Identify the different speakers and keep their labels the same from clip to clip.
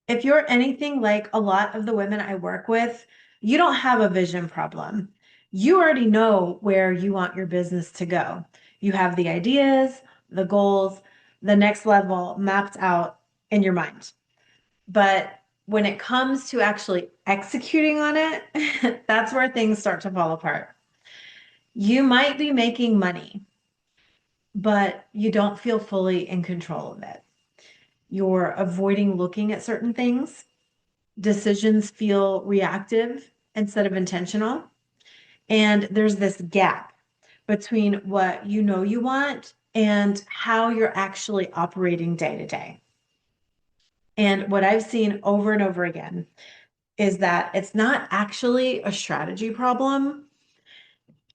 Speaker 1: If you're anything like a lot of the women I work with, you don't have a vision problem. You already know where you want your business to go. You have the ideas, the goals, the next level mapped out in your mind. But when it comes to actually executing on it, that's where things start to fall apart. You might be making money, but you don't feel fully in control of it. You're avoiding looking at certain things. Decisions feel reactive instead of intentional. And there's this gap between what you know you want and how you're actually operating day to day. And what I've seen over and over again is that it's not actually a strategy problem.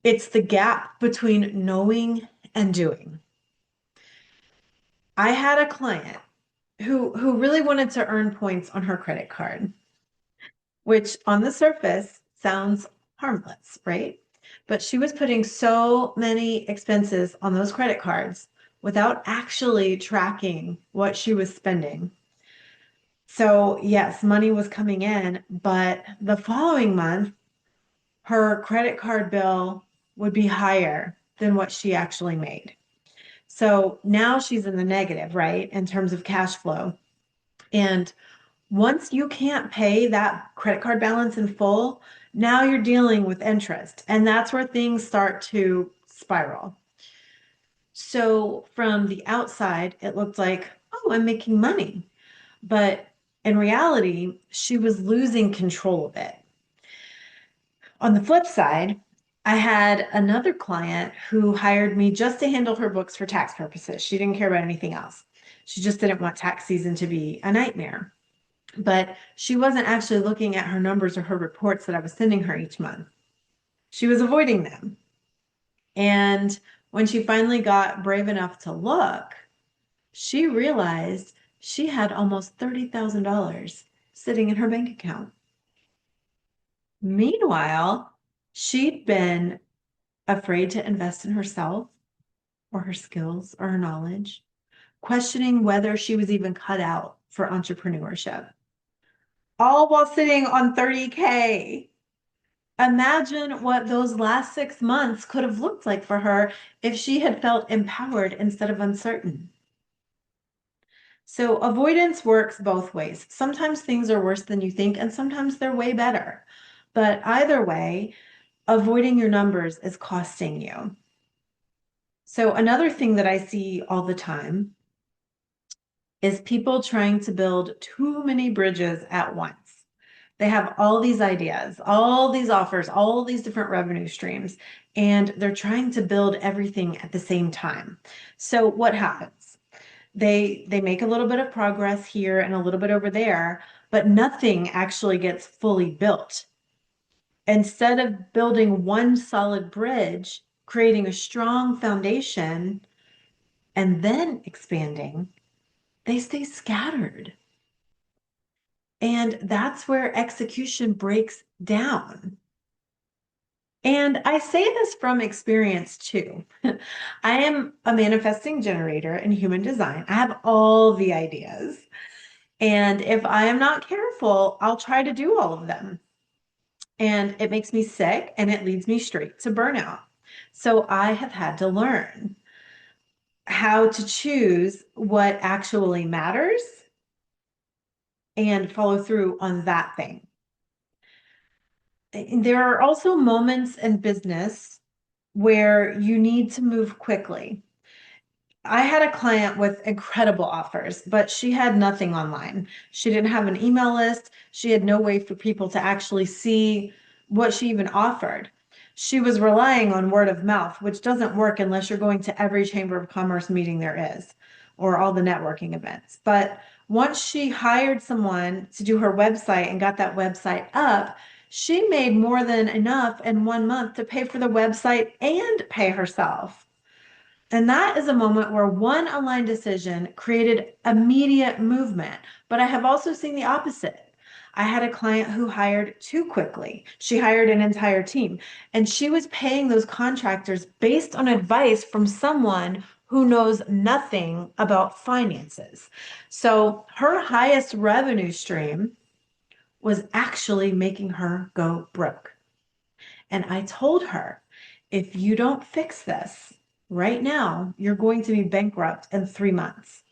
Speaker 1: It's the gap between knowing and doing. I had a client who really wanted to earn points on her credit card, which on the surface sounds harmless, right? But she was putting so many expenses on those credit cards without actually tracking what she was spending. So, yes, money was coming in, but the following month, her credit card bill would be higher than what she actually made. So now she's in the negative, right, in terms of cash flow. And once you can't pay that credit card balance in full, now you're dealing with interest. And that's where things start to spiral. So from the outside, it looked like, oh, I'm making money. But in reality, she was losing control of it. On the flip side, I had another client who hired me just to handle her books for tax purposes. She didn't care about anything else. She just didn't want tax season to be a nightmare. But she wasn't actually looking at her numbers or her reports that I was sending her each month. She was avoiding them. And when she finally got brave enough to look, she realized she had almost $30,000 sitting in her bank account. Meanwhile, she'd been afraid to invest in herself or her skills or her knowledge, questioning whether she was even cut out for entrepreneurship, all while sitting on 30K. Imagine what those last 6 months could have looked like for her if she had felt empowered instead of uncertain. So, avoidance works both ways. Sometimes things are worse than you think, and sometimes they're way better. But either way, avoiding your numbers is costing you. So, another thing that I see all the time is people trying to build too many bridges at once. They have all these ideas, all these offers, all these different revenue streams, and they're trying to build everything at the same time. So what happens? They make a little bit of progress here and a little bit over there, but nothing actually gets fully built. Instead of building one solid bridge, creating a strong foundation, and then expanding, they stay scattered. And that's where execution breaks down. And I say this from experience too. I am a manifesting generator in human design. I have all the ideas. And if I am not careful, I'll try to do all of them. And it makes me sick and it leads me straight to burnout. So I have had to learn how to choose what actually matters and follow through on that thing. There are also moments in business where you need to move quickly. I had a client with incredible offers, but she had nothing online. She didn't have an email list. She had no way for people to actually see what she even offered. She was relying on word of mouth, which doesn't work unless you're going to every Chamber of Commerce meeting there is or all the networking events. But once she hired someone to do her website and got that website up, she made more than enough in 1 month to pay for the website and pay herself. And that is a moment where one aligned decision created immediate movement. But I have also seen the opposite. I had a client who hired too quickly. She hired an entire team, and she was paying those contractors based on advice from someone who knows nothing about finances. So her highest revenue stream was actually making her go broke. And I told her, if you don't fix this right now, you're going to be bankrupt in 3 months.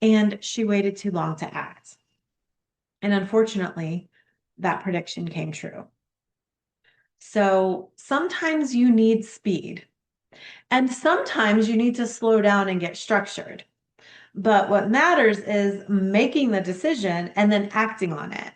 Speaker 1: And she waited too long to act. And unfortunately, that prediction came true. So sometimes you need speed, and sometimes you need to slow down and get structured. But what matters is making the decision and then acting on it.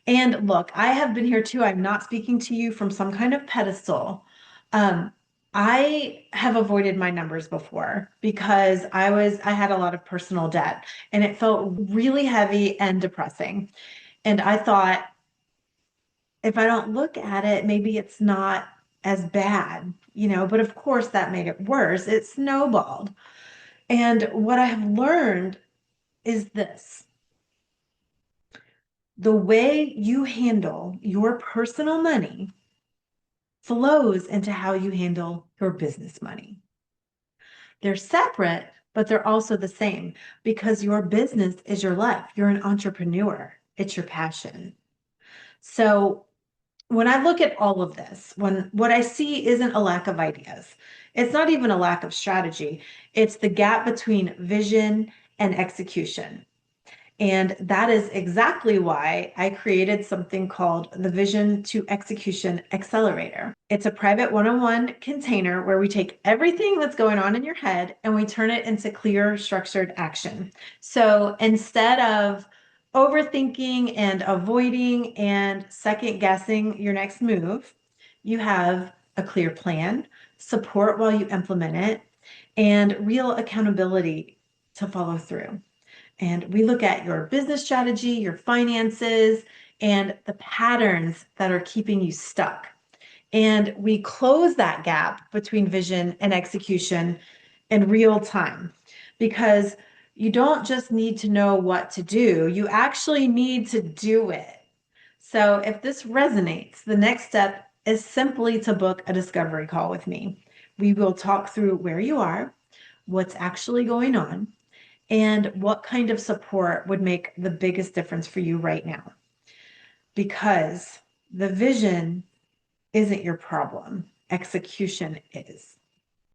Speaker 1: And look, I have been here too. I'm not speaking to you from some kind of pedestal. Um, I have avoided my numbers before because I had a lot of personal debt and it felt really heavy and depressing. And I thought, if I don't look at it, maybe it's not as bad, but of course that made it worse. It snowballed. And what I have learned is this: the way you handle your personal money flows into how you handle your business money. They're separate, but they're also the same because your business is your life. You're an entrepreneur, it's your passion. So when I look at all of this, when what I see isn't a lack of ideas, it's not even a lack of strategy, it's the gap between vision and execution. And that is exactly why I created something called the Vision to Execution Accelerator. It's a private one-on-one container where we take everything that's going on in your head and we turn it into clear, structured action. So instead of overthinking and avoiding and second guessing your next move, you have a clear plan, support while you implement it, and real accountability to follow through. And we look at your business strategy, your finances, and the patterns that are keeping you stuck. And we close that gap between vision and execution in real time because you don't just need to know what to do, you actually need to do it. So if this resonates, the next step is simply to book a discovery call with me. We will talk through where you are, what's actually going on, and what kind of support would make the biggest difference for you right now. Because the vision isn't your problem, execution is.